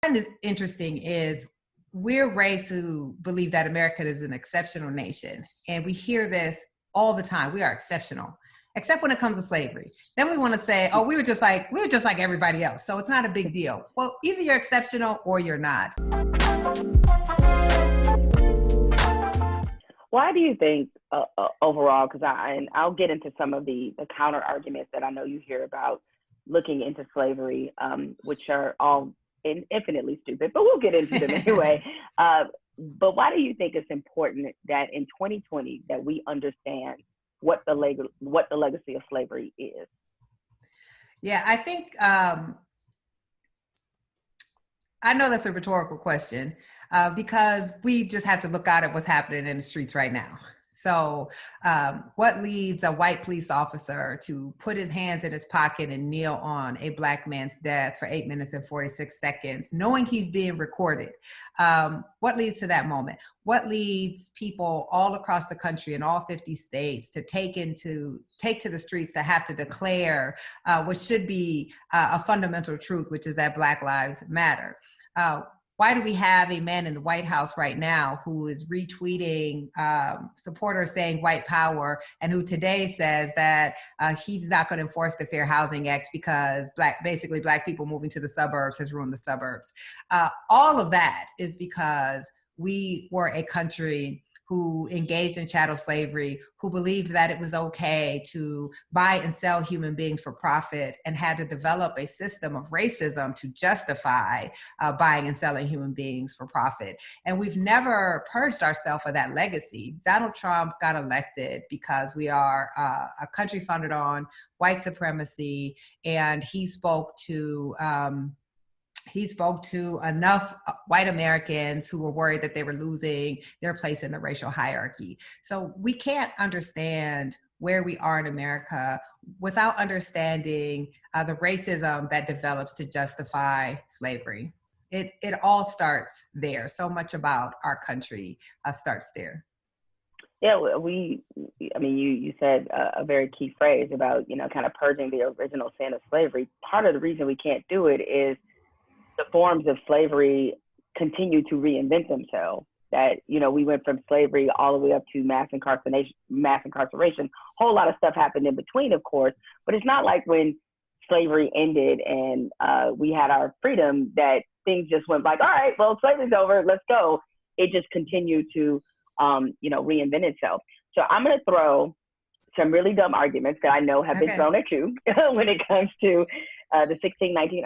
find is interesting is we're raised to believe that America is an exceptional nation. And we hear this all the time. We are exceptional, except when it comes to slavery. Then we want to say, oh, we were just like everybody else. So it's not a big deal. Well, either you're exceptional or you're not. Why do you think overall, because I'll get into some of the counter arguments that I know you hear about looking into slavery, which are all infinitely stupid, but we'll get into them anyway. But why do you think it's important that in 2020 that we understand what the legacy of slavery is? Yeah, I think I know that's a rhetorical question because we just have to look out at what's happening in the streets right now. So what leads a white police officer to put his hands in his pocket and kneel on a Black man's death for 8 minutes and 46 seconds, knowing he's being recorded? What leads to that moment? What leads people all across the country in all 50 states to take to the streets to have to declare what should be a fundamental truth, which is that Black lives matter? Why do we have a man in the White House right now who is retweeting supporters saying white power, and who today says that he's not going to enforce the Fair Housing Act because Black people moving to the suburbs has ruined the suburbs? All of that is because we were a country who engaged in chattel slavery, who believed that it was okay to buy and sell human beings for profit, and had to develop a system of racism to justify buying and selling human beings for profit. And we've never purged ourselves of that legacy. Donald Trump got elected because we are a country founded on white supremacy, and he spoke to enough white Americans who were worried that they were losing their place in the racial hierarchy. So we can't understand where we are in America without understanding the racism that develops to justify slavery. It all starts there. So much about our country starts there. Yeah, you said a very key phrase about, kind of purging the original sin of slavery. Part of the reason we can't do it is the forms of slavery continue to reinvent themselves. That, we went from slavery all the way up to mass incarceration. Whole lot of stuff happened in between, of course, but it's not like when slavery ended and we had our freedom that things just went like, all right, well, slavery's over, let's go. It just continued to, reinvent itself. So I'm going to throw some really dumb arguments that I know have been thrown at you when it comes to the 1619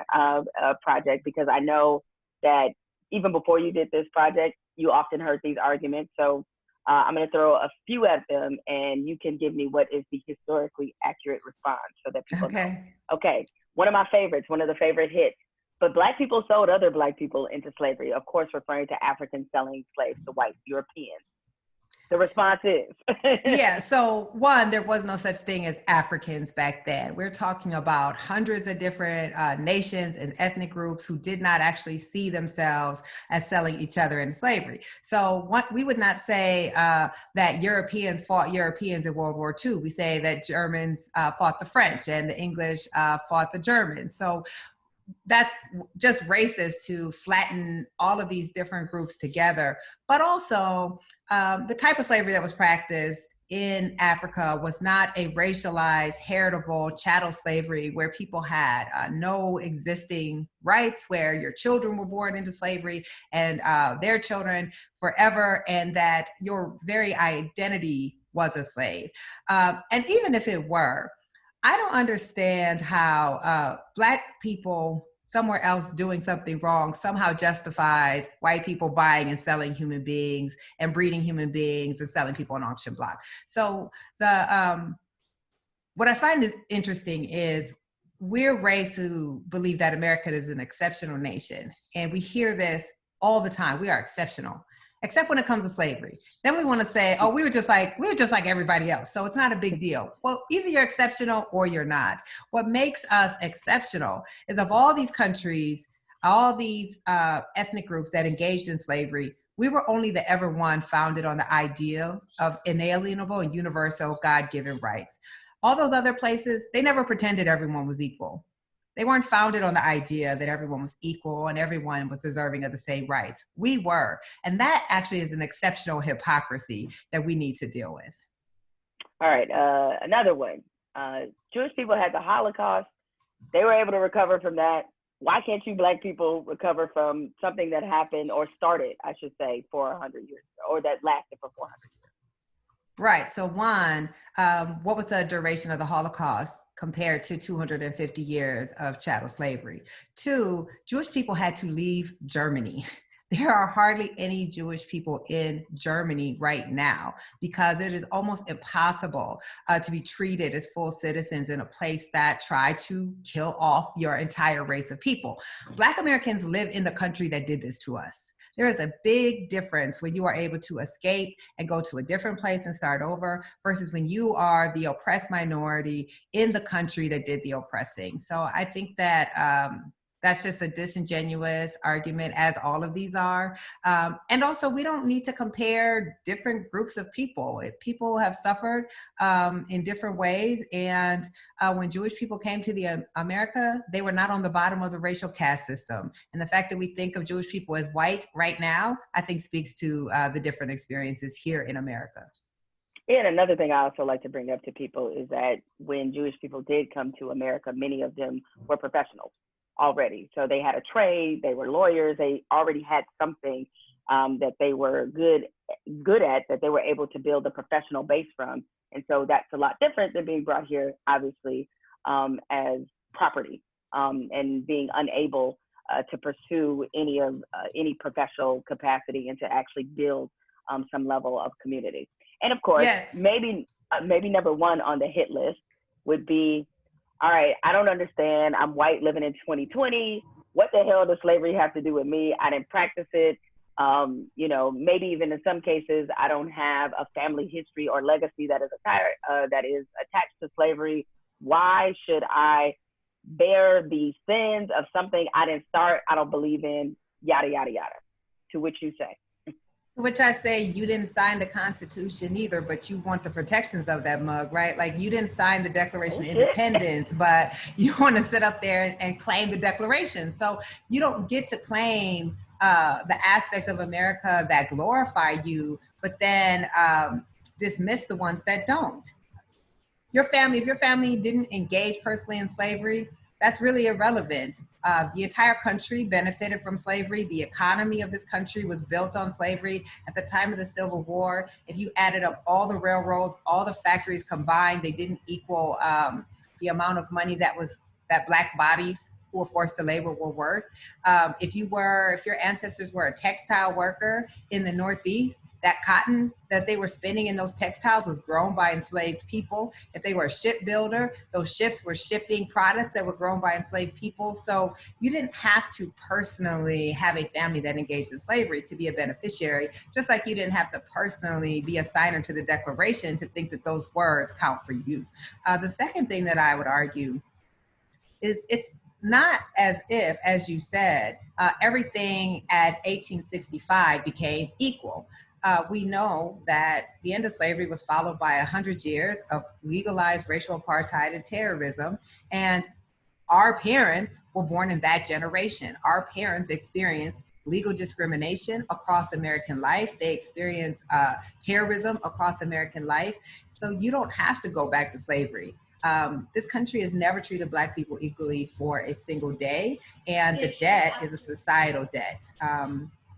project, because I know that even before you did this project, you often heard these arguments. So I'm going to throw a few at them, and you can give me what is the historically accurate response so that people know. Okay, one of my favorites, one of the favorite hits. But Black people sold other Black people into slavery, of course, referring to Africans selling slaves to white Europeans. The response is? Yeah, so one, there was no such thing as Africans back then. We're talking about hundreds of different nations and ethnic groups who did not actually see themselves as selling each other into slavery. So we would not say that Europeans fought Europeans in World War II. We say that Germans fought the French and the English fought the Germans. So that's just racist to flatten all of these different groups together. But also, the type of slavery that was practiced in Africa was not a racialized, heritable chattel slavery where people had no existing rights, where your children were born into slavery and their children forever, and that your very identity was a slave. And even if it were, I don't understand how Black people somewhere else doing something wrong somehow justifies white people buying and selling human beings and breeding human beings and selling people on auction block. So what I find is interesting is we're raised to believe that America is an exceptional nation. And we hear this all the time. We are exceptional, except when it comes to slavery. Then we want to say, oh, we were just like everybody else. So it's not a big deal. Well, either you're exceptional or you're not. What makes us exceptional is of all these countries, all these ethnic groups that engaged in slavery, we were only the ever one founded on the idea of inalienable and universal God-given rights. All those other places, they never pretended everyone was equal. They weren't founded on the idea that everyone was equal and everyone was deserving of the same rights. We were. And that actually is an exceptional hypocrisy that we need to deal with. All right, another one. Jewish people had the Holocaust. They were able to recover from that. Why can't you Black people recover from something that happened or started, I should say, 400 years ago, or that lasted for 400 years? Right. So one, what was the duration of the Holocaust compared to 250 years of chattel slavery? Two, Jewish people had to leave Germany. There are hardly any Jewish people in Germany right now because it is almost impossible to be treated as full citizens in a place that tried to kill off your entire race of people. Black Americans live in the country that did this to us. There is a big difference when you are able to escape and go to a different place and start over versus when you are the oppressed minority in the country that did the oppressing. So I think that that's just a disingenuous argument, as all of these are. And also, we don't need to compare different groups of people. People have suffered in different ways. And when Jewish people came to the America, they were not on the bottom of the racial caste system. And the fact that we think of Jewish people as white right now, I think speaks to the different experiences here in America. And another thing I also like to bring up to people is that when Jewish people did come to America, many of them were professionals already. So they had a trade, they were lawyers, they already had something that they were good at, that they were able to build a professional base from. And so that's a lot different than being brought here, obviously, as property and being unable to pursue any professional capacity and to actually build some level of community. And of course, Yes. maybe number one on the hit list would be, all right, I don't understand. I'm white living in 2020. What the hell does slavery have to do with me? I didn't practice it. Maybe even in some cases, I don't have a family history or legacy that is attached to slavery. Why should I bear the sins of something I didn't start, I don't believe in, yada, yada, yada? To which you say? Which I say, you didn't sign the Constitution either, but you want the protections of that mug, right? Like, you didn't sign the Declaration of Independence, but you want to sit up there and claim the Declaration. So you don't get to claim the aspects of America that glorify you, but then dismiss the ones that don't. If your family didn't engage personally in slavery, that's really irrelevant. The entire country benefited from slavery. The economy of this country was built on slavery. At the time of the Civil War, if you added up all the railroads, all the factories combined, they didn't equal the amount of money that Black bodies who were forced to labor were worth. If your ancestors were a textile worker in the Northeast, that cotton that they were spinning in those textiles was grown by enslaved people. If they were a shipbuilder, those ships were shipping products that were grown by enslaved people. So you didn't have to personally have a family that engaged in slavery to be a beneficiary, just like you didn't have to personally be a signer to the Declaration to think that those words count for you. The second thing that I would argue is it's not as if, as you said, everything at 1865 became equal. We know that the end of slavery was followed by 100 years of legalized racial apartheid and terrorism. And our parents were born in that generation. Our parents experienced legal discrimination across American life. They experienced terrorism across American life. So you don't have to go back to slavery. This country has never treated Black people equally for a single day. And the debt is a societal debt.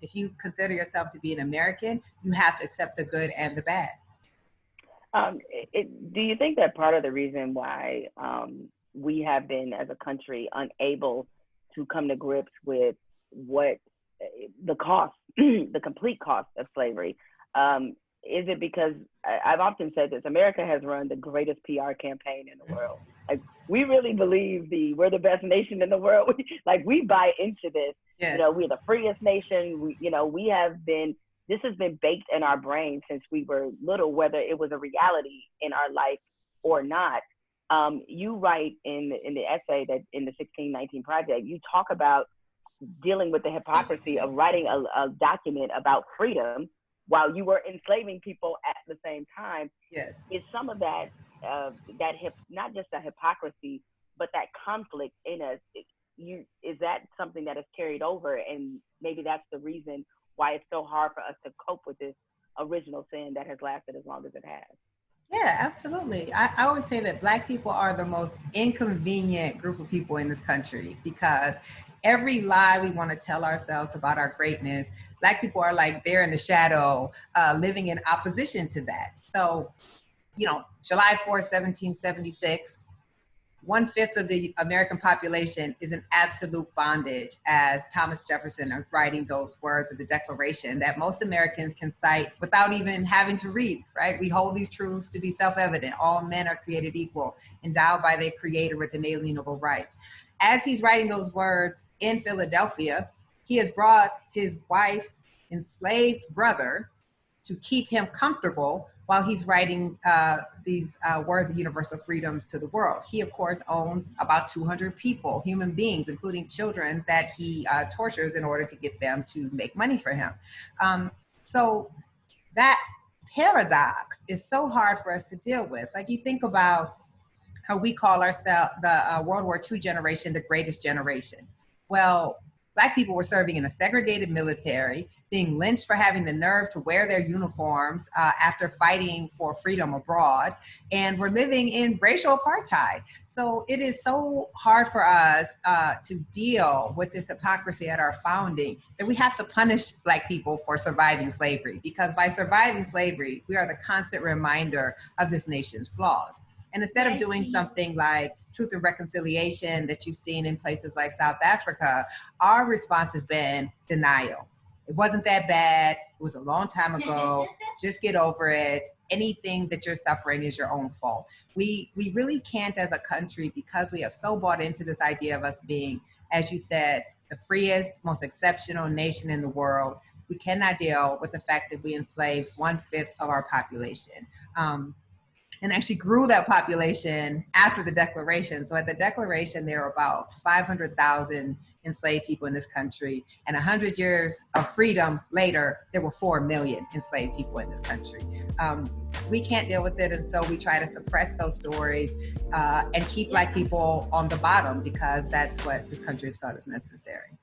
If you consider yourself to be an American, you have to accept the good and the bad. Do you think that part of the reason why we have been, as a country, unable to come to grips with what the cost, the complete cost of slavery, is it because I've often said this, America has run the greatest PR campaign in the world. Like, we really believe we're the best nation in the world. We buy into this. Yes. We're the freest nation. This has been baked in our brain since we were little, whether it was a reality in our life or not. You write in the essay that in the 1619 Project, you talk about dealing with the hypocrisy of writing a document about freedom while you were enslaving people at the same time. Yes. Is some of that not just the hypocrisy, but that conflict in us, is that something that is carried over? And maybe that's the reason why it's so hard for us to cope with this original sin that has lasted as long as it has. Yeah, absolutely. I always say that Black people are the most inconvenient group of people in this country, because every lie we want to tell ourselves about our greatness, Black people are like there in the shadow, living in opposition to that. So, July 4th, 1776, 1/5 of the American population is in absolute bondage, as Thomas Jefferson is writing those words of the Declaration that most Americans can cite without even having to read, right? We hold these truths to be self-evident. All men are created equal, endowed by their creator with inalienable rights. As he's writing those words in Philadelphia, he has brought his wife's enslaved brother to keep him comfortable while he's writing these words of universal freedoms to the world. He, of course, owns about 200 people, human beings, including children, that he tortures in order to get them to make money for him. So that paradox is so hard for us to deal with. Like, you think about how we call ourselves, the World War II generation, the greatest generation. Well, Black people were serving in a segregated military, being lynched for having the nerve to wear their uniforms after fighting for freedom abroad, and we're living in racial apartheid. So it is so hard for us to deal with this hypocrisy at our founding that we have to punish Black people for surviving slavery, because by surviving slavery, we are the constant reminder of this nation's flaws. And instead of doing something like Truth and Reconciliation that you've seen in places like South Africa, our response has been denial. It wasn't that bad. It was a long time ago. Just get over it. Anything that you're suffering is your own fault. We really can't, as a country, because we have so bought into this idea of us being, as you said, the freest, most exceptional nation in the world. We cannot deal with the fact that we enslaved 1/5 of our population. And actually grew that population after the Declaration. So at the Declaration, there were about 500,000 enslaved people in this country. And 100 years of freedom later, there were 4 million enslaved people in this country. We can't deal with it, and so we try to suppress those stories and keep Black people on the bottom, because that's what this country has felt is necessary.